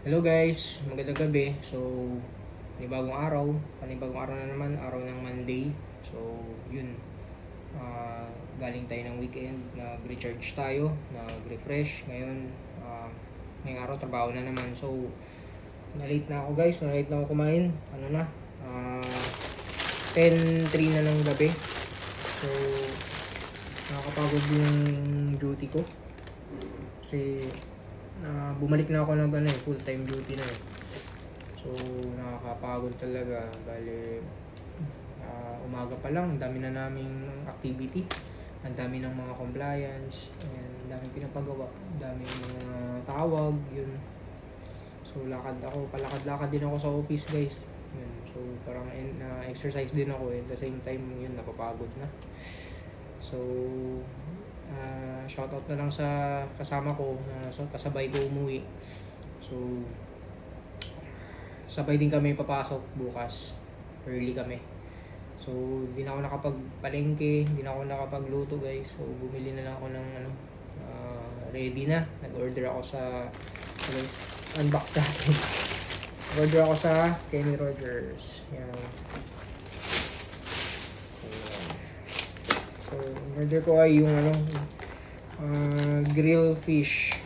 Hello guys, magandang gabi. So, panibagong araw na naman, araw ng Monday. So, yun. Galing tayo ng weekend, nag-recharge tayo, nag-refresh. Ngayong araw, trabaho na naman. So, na-late na ako guys, na-late na ako kumain. 10:03 na ng gabi. So, nakakapagod yung duty ko. Kasi, bumalik na ako ng full-time duty na eh. So, nakakapagod talaga. Bale, umaga pa lang, ang dami na naming activity. Ang dami ng mga compliance. And ang daming pinapagawa. Ang daming mga tawag. Yun. So, palakad-lakad din ako sa office guys. Yun. So, parang exercise din ako eh. At the same time, yun, napapagod na. So, shoutout na lang sa kasama ko na kasabay ko umuwi. So, sabay din kami papasok bukas. Early kami. So, hindi na ako nakapagpalengke, hindi na ako nakapagluto guys. So, bumili na lang ako ng ready na. Nag-order ako sa unbox natin. Order ako sa Kenny Rogers. Yan. So, order ko ay yung grill fish.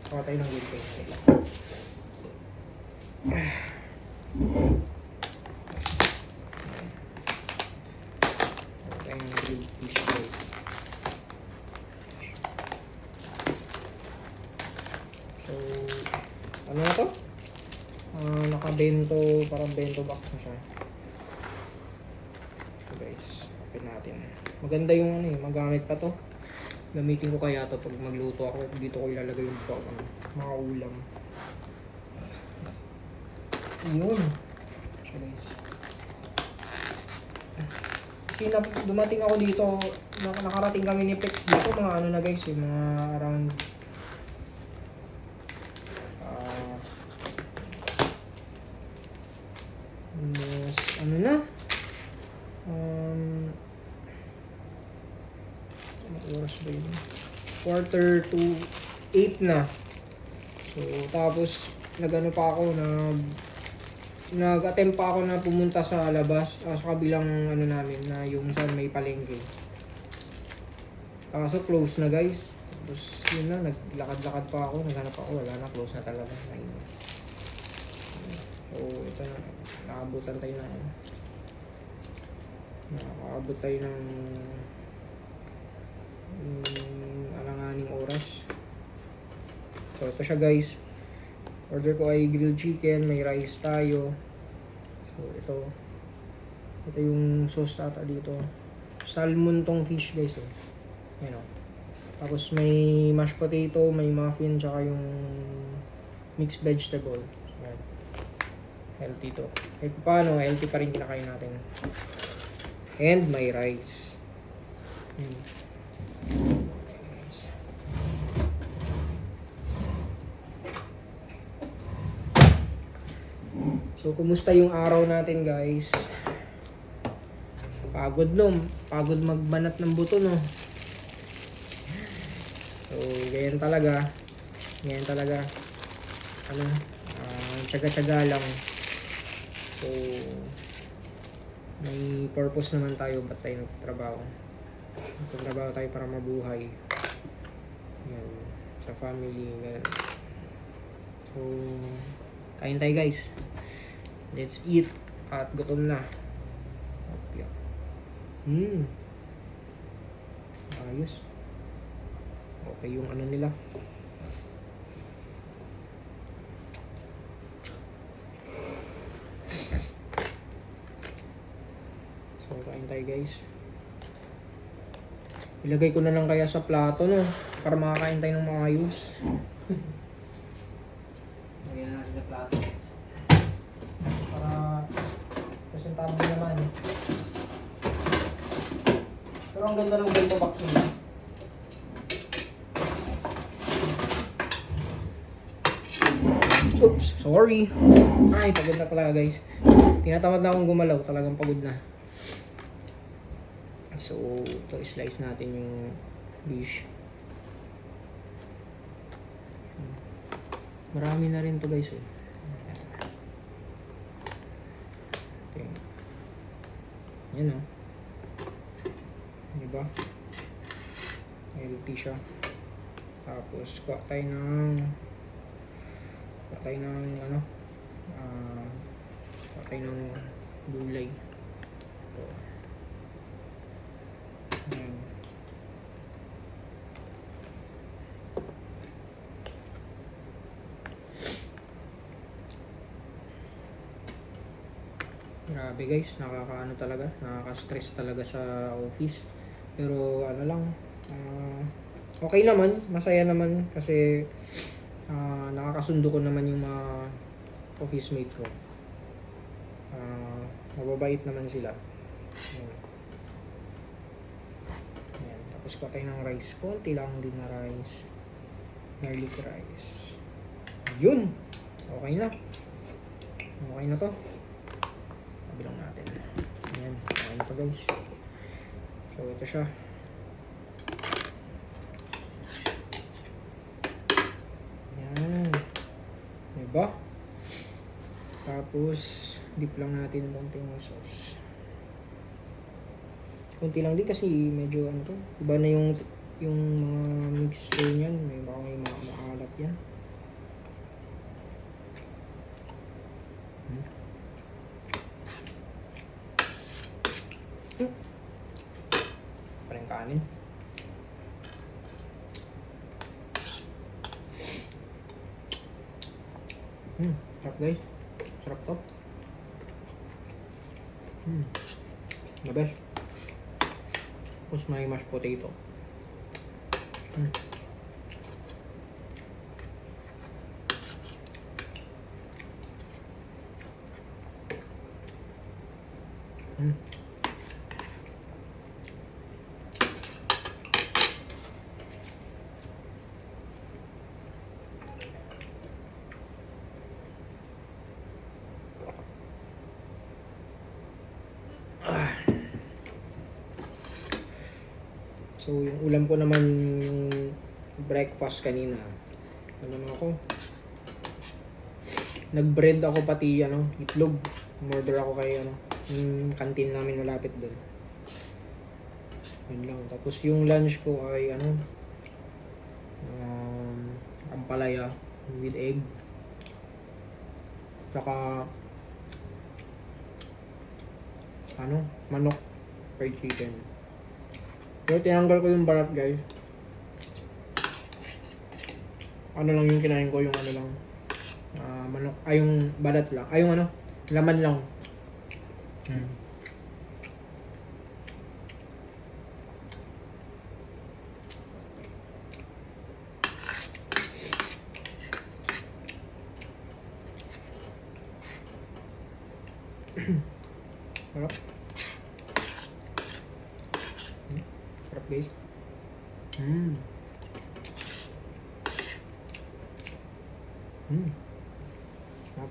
Saka tayo ng grill fish. Tayo ng grill fish guys. So, ano na to? Naka-bento, parang bento box na siya. So guys, open natin. Maganda yung magamit pa to. Gamitin ko kaya to pag magluto ako. Dito ko ilalagay yung mga ulam. Yun. So guys. Kasi dumating ako dito, nakarating kami ni Pex dito, mga na guys, yung mga around oras ba yun? 7:45 na. So, tapos nag-attempt pa ako na pumunta sa labas, sa kabilang namin na yung saan may palengke. So, close na guys. Tapos, yun na, naglakad-lakad pa ako, naghanap ako, wala na, close na talaga. So, ito na, nakaabot tayo ng alanganing oras. So ito siya guys, order ko ay grilled chicken, may rice tayo. So ito yung sauce ata dito, salmon tong fish guys eh. Yan o. Tapos may mashed potato, may muffin, tsaka yung mixed vegetable. Yan. Healthy to. Kahit paano, healthy pa rin kinakain natin. And may rice. So, kumusta yung araw natin guys? Pagod magbanat ng buto no. So, ganyan talaga. Tsaga-tsaga lang. So, may purpose naman tayo, ba't tayo nagtatrabaho? Nagtatrabaho tayo para mabuhay. Yan, sa family, ganun. So, kain tayo guys. Let's eat. At gutom na. Ayos. Okay yung nila. So, kain tayo guys. Ilagay ko na lang kaya sa plato no, para makakain tayo ng maayos. Lagyan na natin sa plato. Para presentable naman. Pero ang ganda ng bento box nila. Oops, sorry. Ay, pagod na talaga guys. Tinatamad na akong gumalaw, talagang pagod na. So, ito slice natin yung fish. Marami na rin to guys eh. Okay. Yan o. Diba? Healthy siya. Tapos kuha tayo ng ano, kuha tayo ng gulay. So, yan. Grabe guys, nakakaano talaga, nakaka-stress talaga sa office. Pero ano lang, okay naman, masaya naman kasi nakakasundo ko naman yung mga office mate ko. Mababait naman sila. Ayan. Ayan. Tapos kuha tayo ng rice, konti lang din na rice, garlic rice. Yun, okay na to. Bilang natin. Ayan, okay na to guys. So ito siya. Ayan. Diba? Tapos dip lang natin konting sauce. Konti lang din kasi medyo ano to. Iba na yung mga mixture niyan. Baka may maalat yan. Parang kanin. Sarap guys. Sarap to. The best. Tapos may mashed potato. So, yung ulam ko naman yung breakfast kanina. Ano naman ako? Nag-bread ako pati itlog. Order ako kay yung canteen namin malapit doon. Yun lang. Tapos yung lunch ko ay ampalaya with egg. Saka manok fried chicken. Pero tinanggal ko yung balat guys. Ano lang yung kinain ko, yung manok, yung balat lang, yung laman lang. Sarap. Sarap guys. Sarap.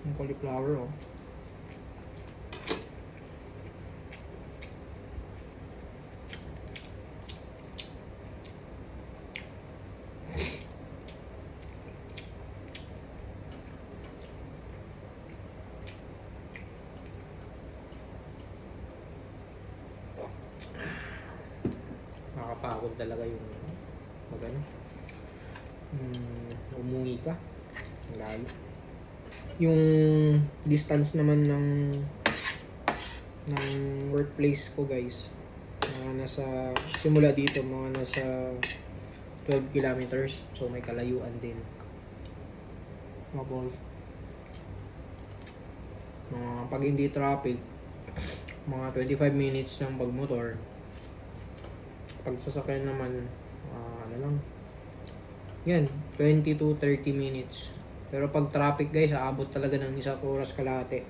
Yung cauliflower nakakapagod talaga yung umuwi ka lalo. Yung distance naman ng workplace ko guys, nasa simula dito mga nasa 12 kilometers, so may kalayuan din. Tapos pag hindi traffic, mga 25 minutes ng pagmotor. Pag sasakyan naman yan 20 to 30 minutes. Pero pag traffic guys, aabot talaga ng 1 oras kalahati.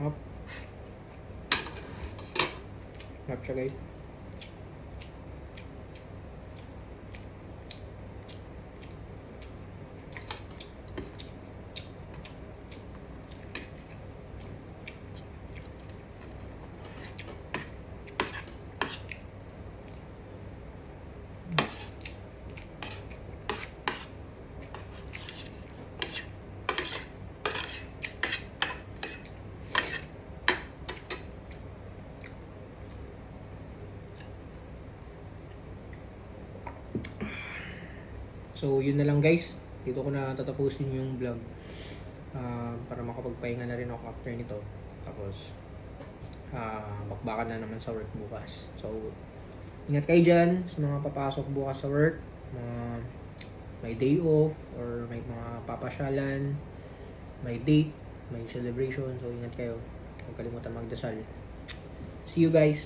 Up. Up siya guys. So, yun na lang guys. Dito ko na tatapusin yung vlog. Para makapagpahinga na rin ako after nito. Tapos, bakbakan na naman sa work bukas. So, ingat kayo dyan sa mga papasok bukas sa work. May day off or may mga papasyalan, may date, may celebration. So, ingat kayo. Huwag kalimutan magdasal. See you guys!